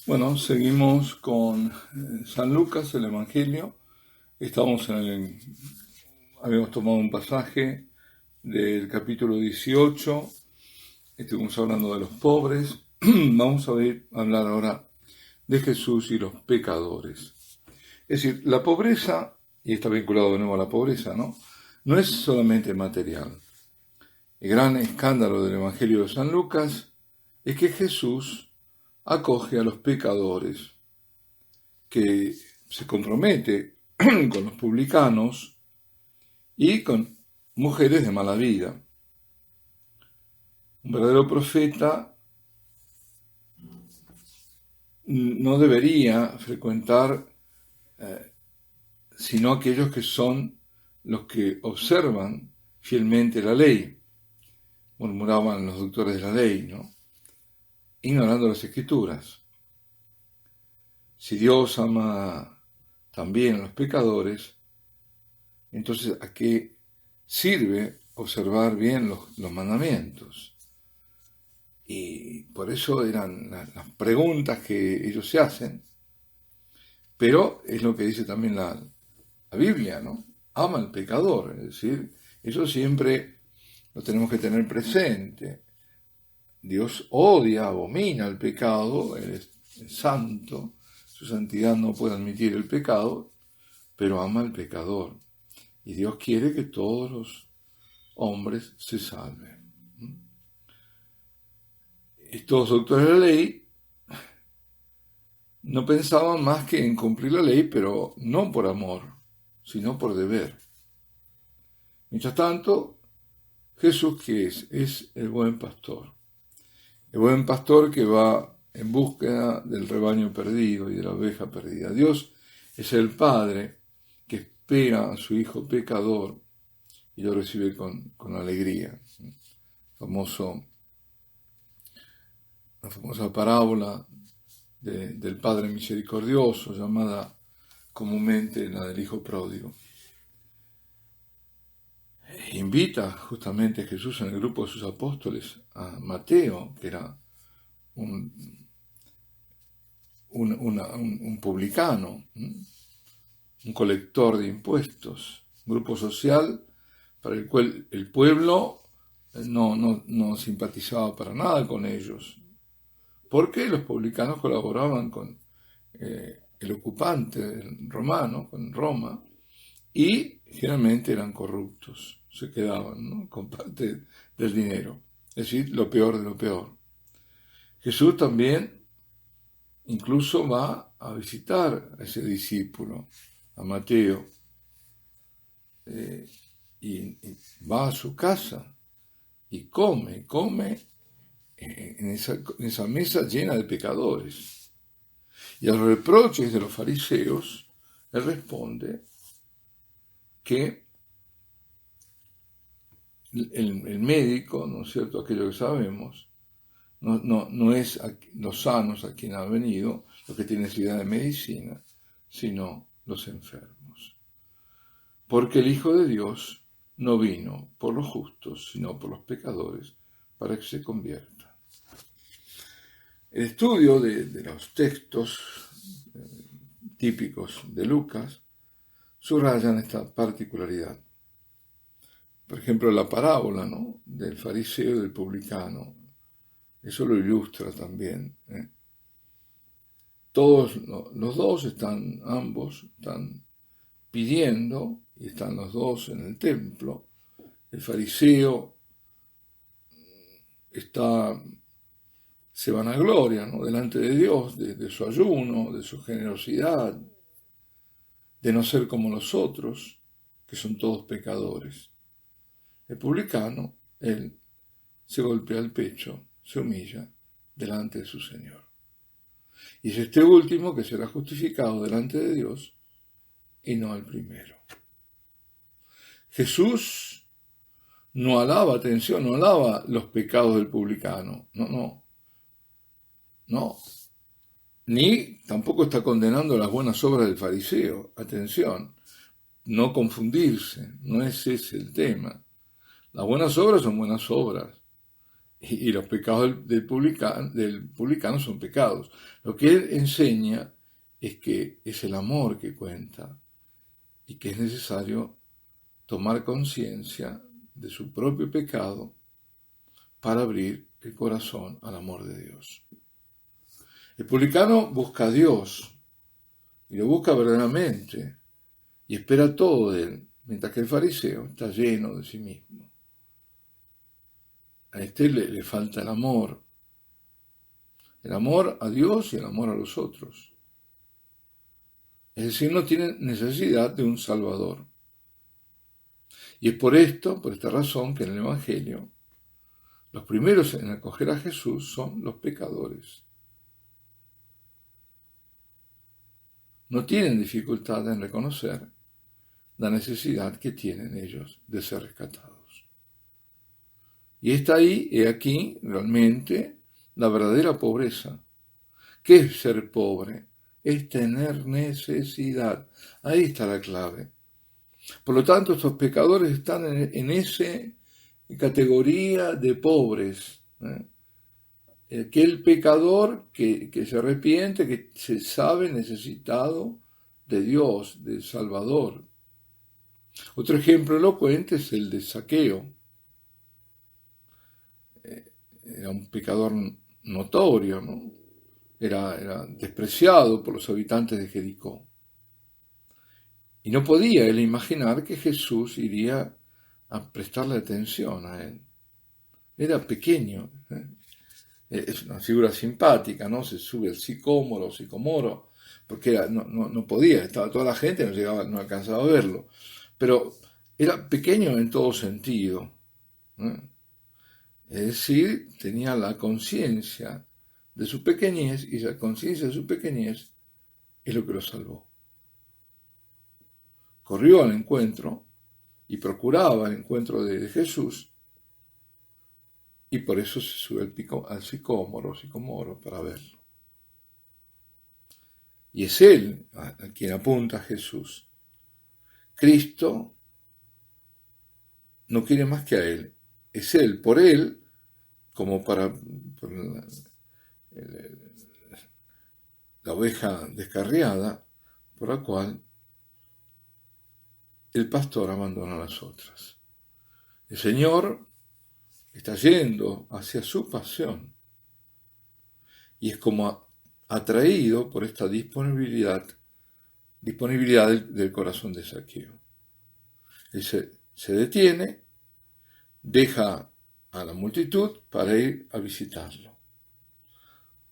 Bueno, seguimos con San Lucas, el Evangelio. Habíamos tomado un pasaje del capítulo 18, estuvimos hablando de los pobres. Vamos a hablar ahora de Jesús y los pecadores. Es decir, la pobreza, y está vinculado de nuevo a la pobreza, ¿no? No es solamente material. El gran escándalo del Evangelio de San Lucas es que Jesús acoge a los pecadores, que se compromete con los publicanos y con mujeres de mala vida. Un verdadero profeta no debería frecuentar sino aquellos que son los que observan fielmente la ley, murmuraban los doctores de la ley, ¿no? Ignorando las escrituras. Si Dios ama también a los pecadores, entonces ¿a qué sirve observar bien los mandamientos? Y por eso eran las preguntas que ellos se hacen, pero es lo que dice también la Biblia, ¿no? Ama al pecador, es decir, eso siempre lo tenemos que tener presente. Dios odia, abomina el pecado, Él es santo, su santidad no puede admitir el pecado, pero ama al pecador. Y Dios quiere que todos los hombres se salven. Estos doctores de la ley no pensaban más que en cumplir la ley, pero no por amor, sino por deber. Mientras tanto, Jesús, ¿qué es? Es el buen pastor. El buen pastor que va en búsqueda del rebaño perdido y de la oveja perdida. Dios es el Padre que espera a su Hijo pecador y lo recibe con alegría. La famosa parábola del Padre misericordioso, llamada comúnmente la del Hijo pródigo. Invita justamente Jesús en el grupo de sus apóstoles a Mateo, que era un publicano, un colector de impuestos, un grupo social para el cual el pueblo no simpatizaba para nada con ellos, porque los publicanos colaboraban con el ocupante romano, con Roma, y generalmente eran corruptos, se quedaban, ¿no?, con parte del dinero, es decir, lo peor de lo peor. Jesús también incluso va a visitar a ese discípulo, a Mateo, y va a su casa y come en esa mesa llena de pecadores. Y a los reproches de los fariseos, él responde que el médico, ¿no es cierto?, aquello que sabemos, no es los sanos a quien ha venido, los que tienen necesidad de medicina, sino los enfermos. Porque el Hijo de Dios no vino por los justos, sino por los pecadores, para que se conviertan. El estudio de los textos típicos de Lucas subrayan esta particularidad. Por ejemplo, la parábola, ¿no?, del fariseo y del publicano, eso lo ilustra también. Todos los dos ambos están pidiendo, y están los dos en el templo. El fariseo se vanagloria, ¿no?, delante de Dios, de su ayuno, de su generosidad, de no ser como los otros, que son todos pecadores. El publicano, él se golpea el pecho, se humilla delante de su Señor. Y es este último que será justificado delante de Dios y no el primero. Jesús no alaba los pecados del publicano, no, ni tampoco está condenando las buenas obras del fariseo. Atención, no confundirse, no es ese el tema. Las buenas obras son buenas obras, y los pecados del publicano son pecados. Lo que él enseña es que es el amor que cuenta y que es necesario tomar conciencia de su propio pecado para abrir el corazón al amor de Dios. El publicano busca a Dios y lo busca verdaderamente y espera todo de él, mientras que el fariseo está lleno de sí mismo. A este le falta el amor a Dios y el amor a los otros. Es decir, no tiene necesidad de un Salvador. Y es por esta razón, que en el Evangelio los primeros en acoger a Jesús son los pecadores. No tienen dificultad en reconocer la necesidad que tienen ellos de ser rescatados. Y está ahí, he aquí, realmente, la verdadera pobreza. ¿Qué es ser pobre? Es tener necesidad. Ahí está la clave. Por lo tanto, estos pecadores están en esa categoría de pobres. Aquel pecador que se arrepiente, que se sabe necesitado de Dios, del Salvador. Otro ejemplo elocuente es el de Zaqueo. Era un pecador notorio, ¿no? Era despreciado por los habitantes de Jericó. Y no podía él imaginar que Jesús iría a prestarle atención a él. Era pequeño. Es una figura simpática, ¿no? Se sube al sicómoro, porque no podía, estaba toda la gente, no alcanzaba a verlo. Pero era pequeño en todo sentido. Es decir, tenía la conciencia de su pequeñez, y esa conciencia de su pequeñez es lo que lo salvó. Corrió al encuentro y procuraba el encuentro de Jesús, y por eso se sube al sicómoro para verlo. Y es él a quien apunta Jesús. Cristo no quiere más que a él. Es él, por él, como por la oveja descarriada, por la cual el pastor abandona a las otras. El Señor está yendo hacia su pasión y es como atraído por esta disponibilidad del corazón de Zaqueo. Él se detiene, deja a la multitud para ir a visitarlo.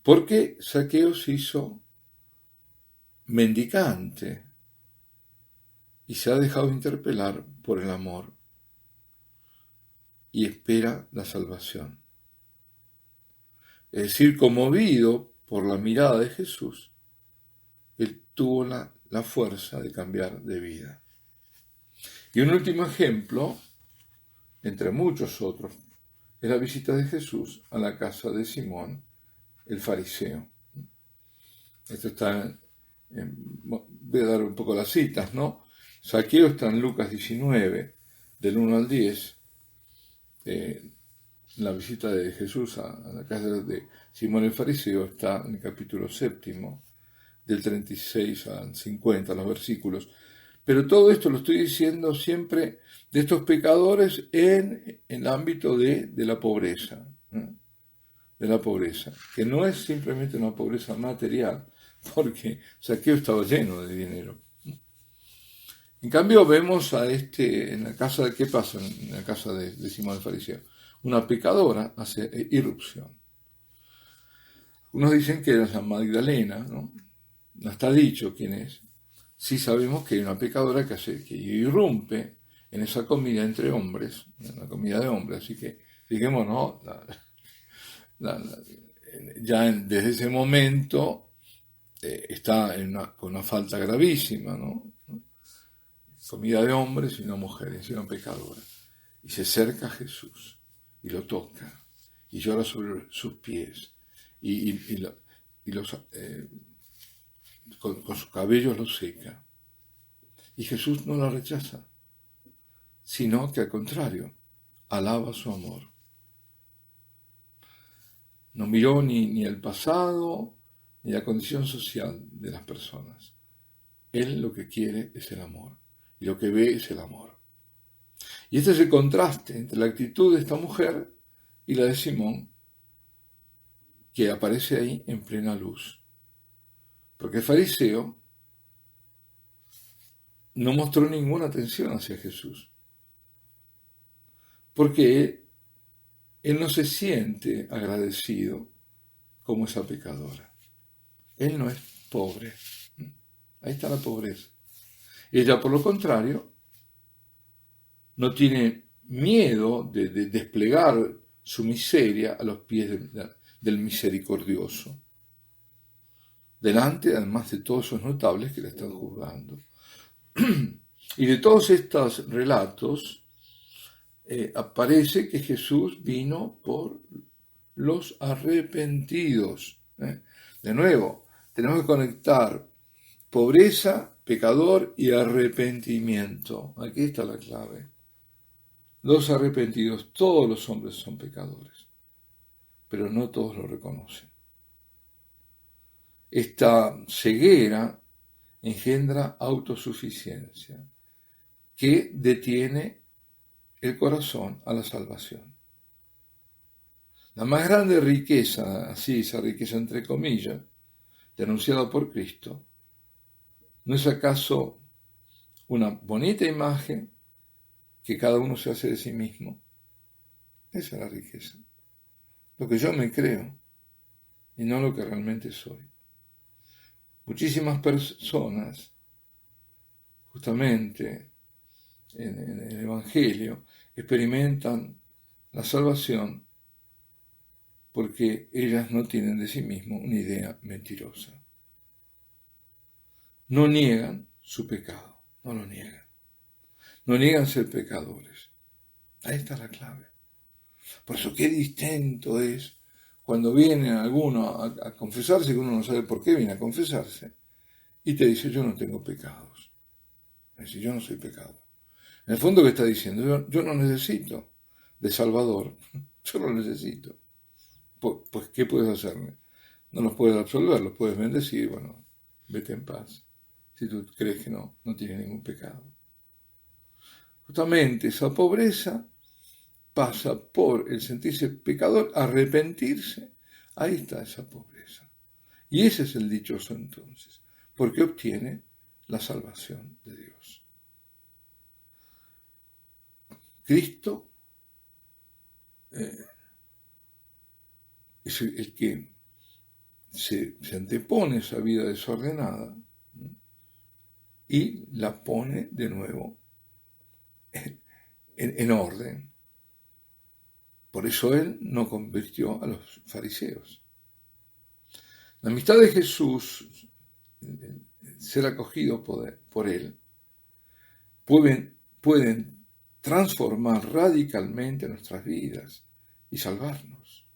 Porque Zaqueo se hizo mendicante y se ha dejado interpelar por el amor y espera la salvación. Es decir, conmovido por la mirada de Jesús, él tuvo la fuerza de cambiar de vida. Y un último ejemplo, entre muchos otros, es la visita de Jesús a la casa de Simón, el fariseo. Esto está, voy a dar un poco las citas, ¿no? Zaqueo está en Lucas 19, del 1 al 10, la visita de Jesús a la casa de Simón el fariseo está en el capítulo 7, del 36 al 50, los versículos. Pero todo esto lo estoy diciendo siempre de estos pecadores en el ámbito de la pobreza, de la pobreza, que no es simplemente una pobreza material, porque Zaqueo estaba lleno de dinero. En cambio vemos a en la casa de, ¿qué pasa en la casa de Simón el fariseo? Una pecadora hace irrupción. Unos dicen que era la Magdalena, ¿no? No está dicho quién es. Sí sabemos que hay una pecadora que irrumpe en esa comida entre hombres, en la comida de hombres, así que digamos, ¿no? Desde ese momento está con una falta gravísima, ¿no? Comida de hombres y una mujer, es una pecadora. Y se acerca a Jesús y lo toca y llora sobre sus pies con sus cabellos los seca. Y Jesús no la rechaza, sino que al contrario, alaba su amor. No miró ni el pasado, ni la condición social de las personas. Él lo que quiere es el amor, y lo que ve es el amor. Y este es el contraste entre la actitud de esta mujer y la de Simón, que aparece ahí en plena luz. Porque el fariseo no mostró ninguna atención hacia Jesús, porque él no se siente agradecido como esa pecadora. Él no es pobre. Ahí está la pobreza. Ella, por lo contrario, no tiene miedo de desplegar su miseria a los pies del misericordioso, delante además de todos esos notables que la están juzgando. Y de todos estos relatos aparece que Jesús vino por los arrepentidos. De nuevo, tenemos que conectar pobreza, pecador y arrepentimiento. Aquí está la clave. Los arrepentidos, todos los hombres son pecadores, pero no todos lo reconocen. Esta ceguera engendra autosuficiencia, que detiene el corazón a la salvación. La más grande riqueza, así esa riqueza entre comillas, denunciada por Cristo, ¿no es acaso una bonita imagen que cada uno se hace de sí mismo? Esa es la riqueza. Lo que yo me creo y no lo que realmente soy. Muchísimas personas, justamente en el Evangelio, experimentan la salvación porque ellas no tienen de sí mismo una idea mentirosa. No niegan su pecado, no lo niegan. No niegan ser pecadores. Ahí está la clave. Por eso qué distinto es cuando viene alguno a confesarse, que uno no sabe por qué viene a confesarse, y te dice, yo no tengo pecados. Es decir, yo no soy pecador. En el fondo, ¿qué está diciendo? Yo no necesito de Salvador. Yo no lo necesito. Pues, ¿qué puedes hacerme? No los puedes absolver, los puedes bendecir. Bueno, vete en paz. Si tú crees que no tienes ningún pecado. Justamente esa pobreza pasa por el sentirse pecador, arrepentirse. Ahí está esa pobreza. Y ese es el dichoso entonces, porque obtiene la salvación de Dios. Cristo es el que se antepone esa vida desordenada y la pone de nuevo en orden. Por eso él no convirtió a los fariseos. La amistad de Jesús, ser acogido por él, pueden transformar radicalmente nuestras vidas y salvarnos,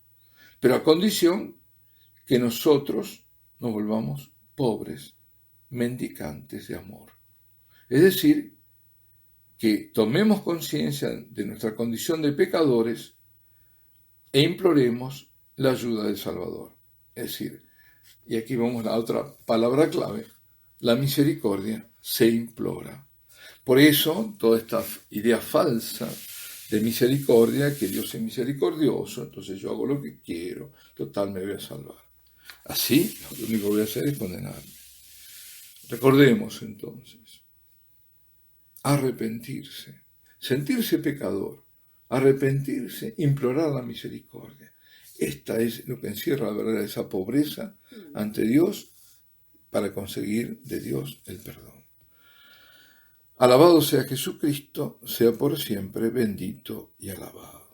pero a condición que nosotros nos volvamos pobres, mendicantes de amor. Es decir, que tomemos conciencia de nuestra condición de pecadores e imploremos la ayuda del Salvador. Es decir, y aquí vamos a la otra palabra clave, la misericordia se implora. Por eso, toda esta idea falsa de misericordia, que Dios es misericordioso, entonces yo hago lo que quiero, total me voy a salvar. Así, lo único que voy a hacer es condenarme. Recordemos entonces, arrepentirse, sentirse pecador, arrepentirse, implorar la misericordia. Esta es lo que encierra la verdad, esa pobreza ante Dios para conseguir de Dios el perdón. Alabado sea Jesucristo, sea por siempre bendito y alabado.